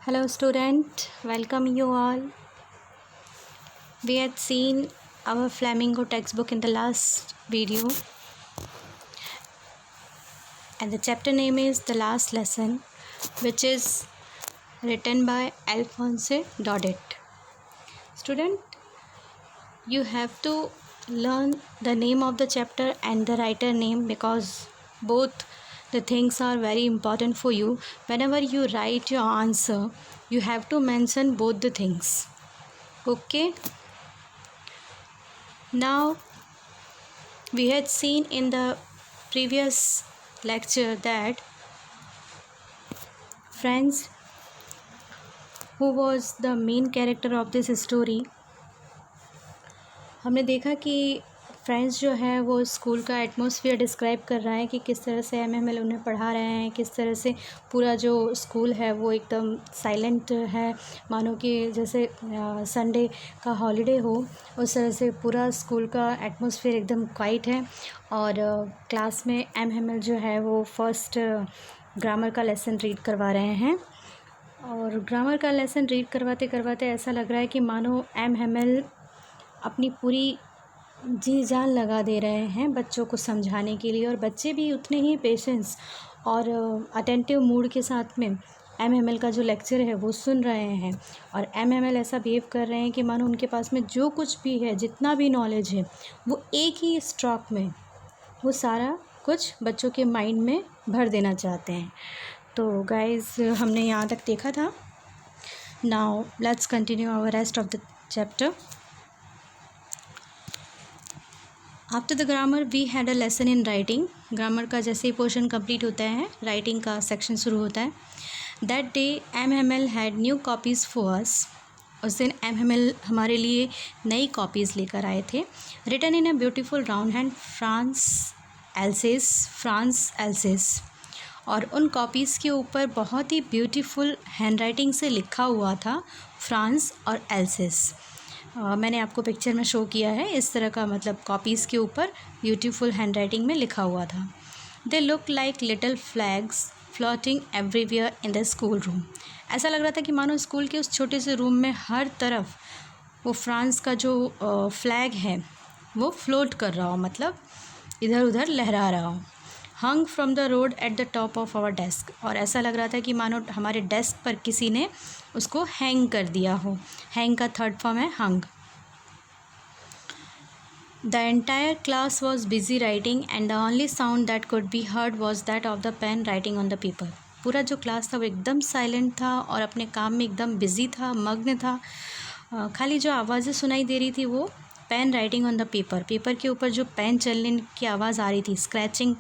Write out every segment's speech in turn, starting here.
Hello student, welcome you all. We had seen our Flamingo textbook in the last video and the chapter name is The Last Lesson, which is written by Alphonse Daudet. Student, you have to learn the name of the chapter and the writer name because both the things are very important for you. Whenever you write your answer, you have to mention both the things. Okay? Now, we had seen in the previous lecture that Franz, who was the main character of this story, हमने देखा कि friends जो है वो school का atmosphere describe कर रहा है कि किस तरह से एमएमएल उन्हें पढ़ा रहे हैं, किस तरह से पूरा जो स्कूल है वो एकदम साइलेंट है, मानो कि जैसे संडे का हॉलीडे हो उस तरह से पूरा स्कूल का एटमॉस्फेयर एकदम क्वाइट है। और क्लास में एमएमएल जो है वो फर्स्ट ग्रामर का लेसन रीड करवा रहे हैं और ग्रामर का लेसन रीड करवाते करवाते ऐसा लग रहा है कि मानो एमएमएल अपनी पूरी जी जान लगा दे रहे हैं बच्चों को समझाने के लिए और बच्चे भी उतने ही पेशेंस और अटेंटिव मूड के साथ में एमएमएल का जो लेक्चर है वो सुन रहे हैं। और एमएमएल ऐसा बिहेव कर रहे हैं कि मानो उनके पास में जो कुछ भी है, जितना भी नॉलेज है, वो एक ही स्ट्रोक में वो सारा कुछ बच्चों के माइंड में भर देना चाहते हैं। तो गाइस, हमने यहाँ तक देखा था। Now let's continue our rest of the chapter. After the grammar we had a lesson in writing. Grammar का जैसे ही पोर्शन कंप्लीट होता है, राइटिंग का सेक्शन शुरू होता है। That day MML had new copies for us. उस दिन एमएमएल हमारे लिए नई कॉपीज़ लेकर आए थे। Written in a beautiful round hand France Alsace. और उन कॉपीज़ के ऊपर बहुत ही ब्यूटीफुल हैंड राइटिंग से लिखा हुआ था फ्रांस और एल्सेस। मैंने आपको पिक्चर में शो किया है, इस तरह का मतलब कॉपीज़ के ऊपर ब्यूटीफुल हैंड राइटिंग में लिखा हुआ था। They look like little flags floating everywhere in the school room. ऐसा लग रहा था कि मानो स्कूल के उस छोटे से रूम में हर तरफ वो फ्रांस का जो फ्लैग है वो फ्लोट कर रहा हो, मतलब इधर उधर लहरा रहा हो। Hung from the rod at the top of our desk. और ऐसा लग रहा था कि मानो हमारे डेस्क पर किसी ने उसको हैंग कर दिया हो। हैंग का थर्ड फॉर्म है hung. The entire class was busy writing and the only sound that could be heard was that of the pen writing on the paper. पूरा जो क्लास था वो एकदम साइलेंट था और अपने काम में एकदम बिजी था, मग्न था। खाली जो आवाज़ें सुनाई दे रही थी वो pen writing on the paper, paper के ऊपर जो पेन चलने की आवाज़ आ रही थी, स्क्रैचिंग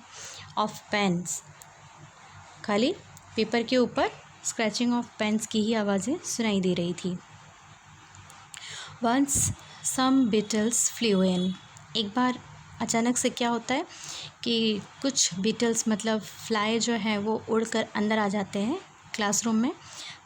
ऑफ पेन्स। खाली पेपर के ऊपर स्क्रैचिंग ऑफ पेन्स की ही आवाज़ें सुनाई दे रही थी। वंस सम बीटल्स फ्लू इन। एक बार अचानक से क्या होता है कि कुछ बीटल्स मतलब फ्लाई जो है वो उड़कर अंदर आ जाते हैं क्लासरूम में।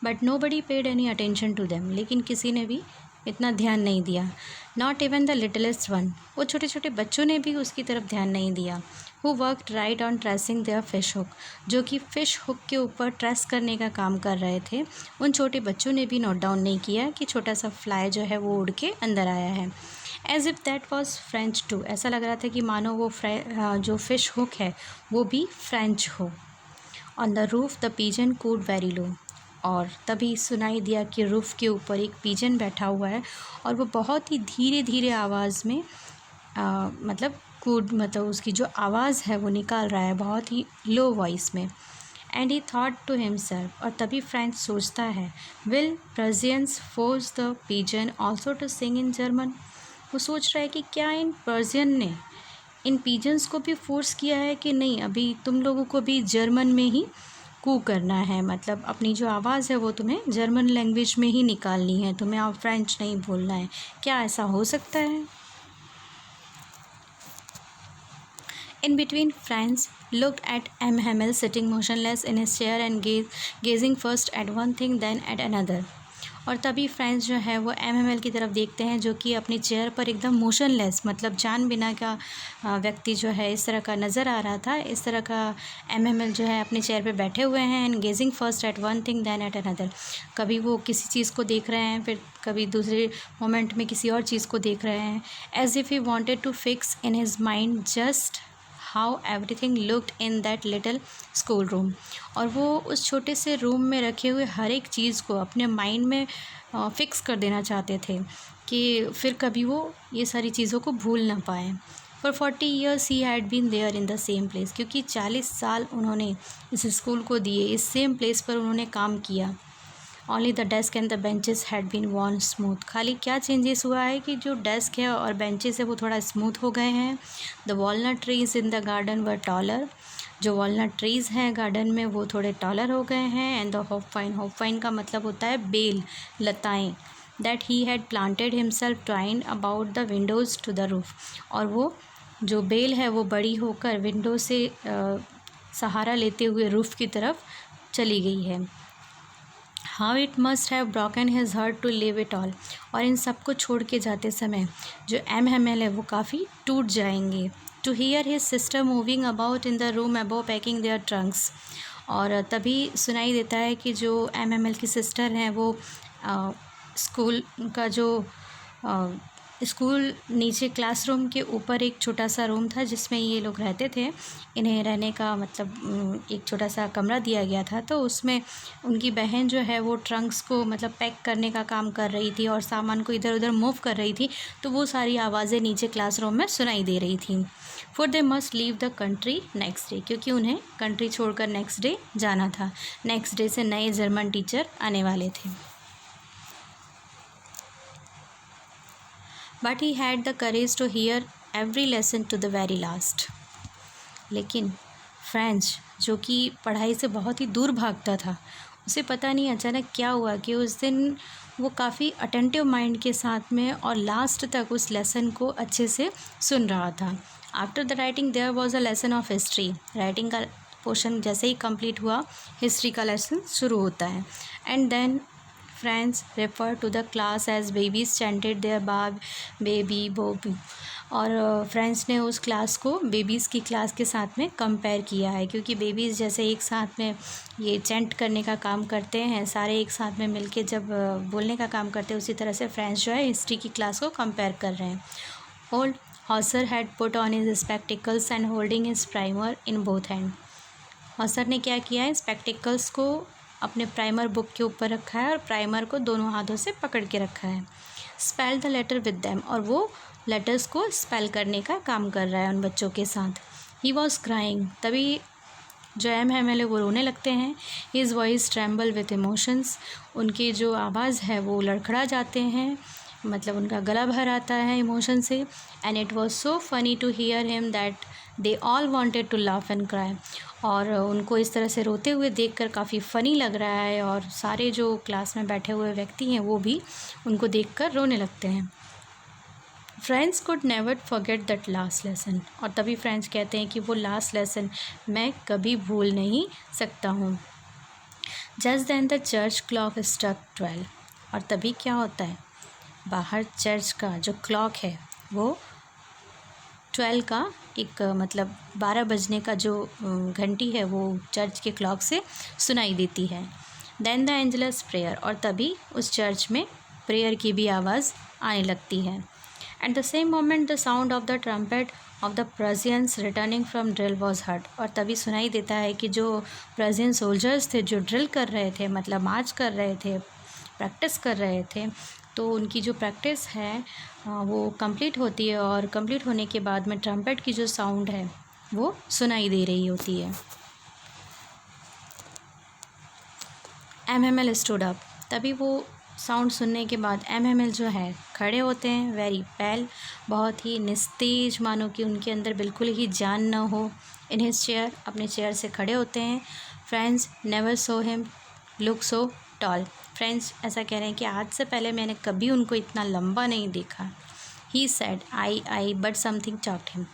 But nobody paid any attention to them. लेकिन किसी ने भी इतना ध्यान नहीं दिया। Not even the littlest one. वो छोटे छोटे बच्चों ने भी उसकी तरफ ध्यान नहीं दिया। Who worked right on tracing their fish hook. जो कि फ़िश हुक के ऊपर ट्रेस करने का काम कर रहे थे, उन छोटे बच्चों ने भी नोट डाउन नहीं किया कि छोटा सा फ्लाई जो है वो उड़ के अंदर आया है। As if that was French too. ऐसा लग रहा था कि मानो वो जो फ़िश हुक है वो भी फ्रेंच हो। On the roof the pigeon cooed very low. और तभी सुनाई दिया कि रूफ़ के ऊपर एक पीजन बैठा हुआ है और वो बहुत ही धीरे धीरे आवाज़ में मतलब उसकी जो आवाज़ है वो निकाल रहा है बहुत ही लो वॉइस में। And he thought to himself. और तभी फ्रेंच सोचता है, will Prussians force the pigeon also to sing in German. वो सोच रहा है कि क्या इन पर्सियन ने इन पीजन्स को भी फोर्स किया है कि नहीं, अभी तुम लोगों को भी जर्मन में ही कू करना है, मतलब अपनी जो आवाज़ है वो तुम्हें जर्मन लैंग्वेज में ही निकालनी है, तुम्हें अब फ्रेंच नहीं बोलना है। क्या ऐसा हो सकता है? In between, Franz looked at M. Hamel sitting motionless in his chair and gazing first at one thing then at another. और तभी फ्रेंड्स जो है वो MML की तरफ देखते हैं, जो कि अपनी चेयर पर एकदम मोशनलेस, मतलब जान बिना का व्यक्ति जो है इस तरह का नज़र आ रहा था। इस तरह का MML जो है अपनी चेयर पे बैठे हुए हैं, and gazing first at one thing then at another. कभी वो किसी चीज़ को देख रहे हैं, फिर कभी दूसरे मोमेंट में किसी और चीज़ को देख रहे हैं, as if he wanted to fix in his mind just how everything looked in that little school room. और वो उस छोटे से रूम में रखे हुए हर एक चीज़ को अपने माइंड में फ़िक्स कर देना चाहते थे, कि फिर कभी वो ये सारी चीज़ों को भूल ना पाएँ। For 40 years he had been there in the same place, क्योंकि 40 साल उन्होंने इस स्कूल को दिए, इस सेम प्लेस पर उन्होंने काम किया। Only the desk and the benches had been worn smooth. खाली क्या चेंजेस हुआ है कि जो डेस्क है और बेंचेस है वो थोड़ा स्मूथ हो गए हैं। The walnut trees in the garden were taller. जो वॉलनट ट्रीज़ हैं गार्डन में वो थोड़े टॉलर हो गए हैं। एंड द होपवाइन का मतलब होता है बेल, लताएँ, that he had planted himself twine about the windows to the roof. और वो जो बेल है वो बड़ी होकर विंडो से सहारा लेते हुए रूफ़ की तरफ चली गई है। How it must have broken his heart to leave it all. और इन सब को छोड़ के जाते समय जो MML है वो काफ़ी टूट जाएंगे। To hear his sister moving about in the room above packing their trunks. और तभी सुनाई देता है कि जो MML की सिस्टर हैं वो स्कूल का जो स्कूल नीचे क्लासरूम के ऊपर एक छोटा सा रूम था जिसमें ये लोग रहते थे। इन्हें रहने का मतलब एक छोटा सा कमरा दिया गया था, तो उसमें उनकी बहन जो है वो ट्रंक्स को मतलब पैक करने का काम कर रही थी और सामान को इधर उधर मूव कर रही थी। तो वो सारी आवाज़ें नीचे क्लासरूम में सुनाई दे रही थी। For they must leave the country next day, क्योंकि उन्हें कंट्री छोड़कर नेक्स्ट डे जाना था। नेक्स्ट डे से नए जर्मन टीचर आने वाले थे। But he had the courage to hear every lesson to the very last. लेकिन फ्रेंच, जो कि पढ़ाई से बहुत ही दूर भागता था, उसे पता नहीं अचानक क्या हुआ कि उस दिन वो काफ़ी अटेंटिव माइंड के साथ में और लास्ट तक उस लेसन को अच्छे से सुन रहा था। After the writing there was a lesson of history. Writing का पोर्शन जैसे ही कंप्लीट हुआ, हिस्ट्री का लेसन शुरू होता है। And then friends refer to the class as babies chanted their बाब बेबी बोबी। और फ्रेंड्स ने उस क्लास को बेबीज़ की क्लास के साथ में कंपेयर किया है, क्योंकि बेबीज़ जैसे एक साथ में ये चैंट करने का काम करते हैं, सारे एक साथ में मिलके जब बोलने का काम करते हैं, उसी तरह से फ्रेंड्स जो है हिस्ट्री की क्लास को कंपेयर कर रहे हैं। Old Hauser had put on his spectacles and holding his primer in both hand. Hauser ने क्या किया है, स्पेक्टिकल्स को अपने प्राइमर बुक के ऊपर रखा है और प्राइमर को दोनों हाथों से पकड़ के रखा है। Spell the letter with them, और वो लेटर्स को स्पेल करने का काम कर रहा है उन बच्चों के साथ। ही वॉज क्राइंग, तभी जो MML है वो रोने लगते हैं। His voice tremble with emotions, उनकी जो आवाज़ है वो लड़खड़ा जाते हैं, मतलब उनका गला भर आता है इमोशन से। And it was so funny to hear him that they all wanted to laugh and cry. और उनको इस तरह से रोते हुए देखकर काफ़ी फ़नी लग रहा है, और सारे जो क्लास में बैठे हुए व्यक्ति हैं वो भी उनको देखकर रोने लगते हैं। Friends could never forget that last lesson, और तभी फ्रेंड्स कहते हैं कि वो लास्ट लेसन मैं कभी भूल नहीं सकता हूँ। Just then the church clock struck 12, और तभी क्या होता है, बाहर चर्च का जो क्लॉक है वो 12 का एक मतलब 12 बजने का जो घंटी है वो चर्च के क्लॉक से सुनाई देती है। देन द एंजलस प्रेयर, और तभी उस चर्च में प्रेयर की भी आवाज़ आने लगती है। At the same moment the sound of the trumpet of the prescience returning from drill was heard, और तभी सुनाई देता है कि जो प्रेसियन सोल्जर्स थे जो ड्रिल कर रहे थे, मतलब मार्च कर रहे थे, प्रैक्टिस कर रहे थे, तो उनकी जो प्रैक्टिस है वो कंप्लीट होती है, और कंप्लीट होने के बाद में ट्रम्पेट की जो साउंड है वो सुनाई दे रही होती है। MML स्टूड अप, तभी वो साउंड सुनने के बाद MML जो है खड़े होते हैं, वेरी पेल, बहुत ही निस्तेज, मानो कि उनके अंदर बिल्कुल ही जान न हो। इन हिज चेयर, अपने चेयर से खड़े होते हैं। Friends never saw him look so tall, friends ऐसा कह रहे हैं कि आज से पहले मैंने कभी उनको इतना लंबा नहीं देखा। He said I but something choked him,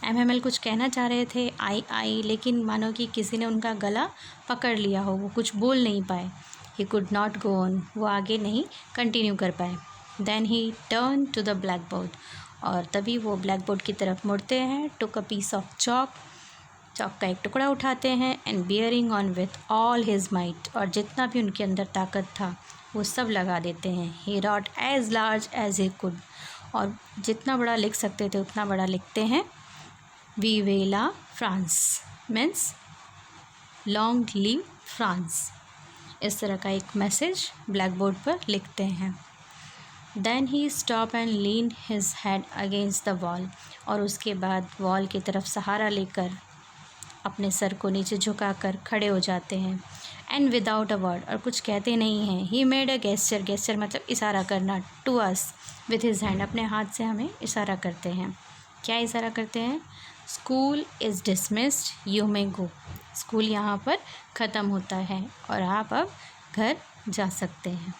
MML कुछ कहना चाह रहे थे आई, लेकिन मानो कि किसी ने उनका गला पकड़ लिया हो, वो कुछ बोल नहीं पाए। He could not go on, वो आगे नहीं कंटिन्यू कर पाए। Then he turn to the blackboard, और तभी वो ब्लैक बोर्ड की तरफ मुड़ते हैं। Took a piece of chalk, chalk का एक टुकड़ा उठाते हैं। And bearing on with all his might, और जितना भी उनके अंदर ताकत था वो सब लगा देते हैं। He wrote as large as he could, और जितना बड़ा लिख सकते थे उतना बड़ा लिखते हैं। Vive la France means long live France, इस तरह का एक मैसेज ब्लैक बोर्ड पर लिखते हैं। Then he stop and lean his head against the wall, और उसके बाद वॉल की तरफ सहारा लेकर अपने सर को नीचे झुकाकर खड़े हो जाते हैं। एंड विदाउट अ वर्ड, और कुछ कहते नहीं हैं। He made a gesture, gesture मतलब इशारा करना, to us with his hand, अपने हाथ से हमें इशारा करते हैं। क्या इशारा करते हैं? School is dismissed, you may go, school यहाँ पर ख़त्म होता है और आप अब घर जा सकते हैं।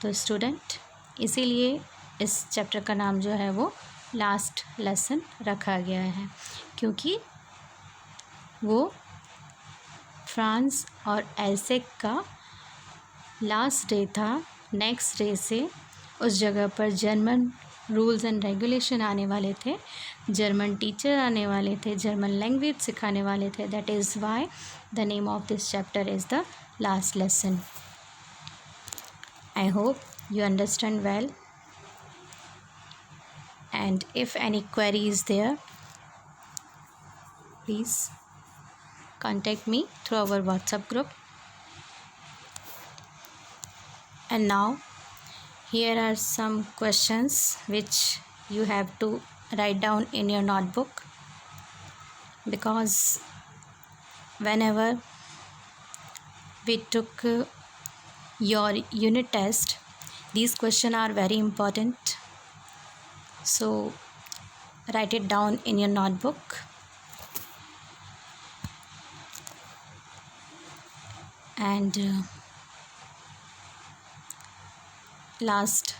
तो स्टूडेंट, इसीलिए इस चैप्टर का नाम जो है वो लास्ट लेसन रखा गया है, क्योंकि वो फ्रांस और एल्सेक का लास्ट डे था। नेक्स्ट डे से उस जगह पर जर्मन रूल्स एंड रेगुलेशन आने वाले थे, जर्मन टीचर आने वाले थे, जर्मन लैंग्वेज सिखाने वाले थे। That is why the name of this chapter is the last lesson. I hope you understand well, and if any query is there, please contact me through our WhatsApp group. And now here are some questions which you have to write down in your notebook, because whenever we took your unit test, these questions are very important. So write it down in your notebook. And last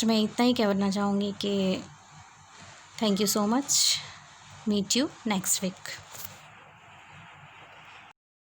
में इतना ही कहना चाहूँगी कि thank you so much, meet you next week.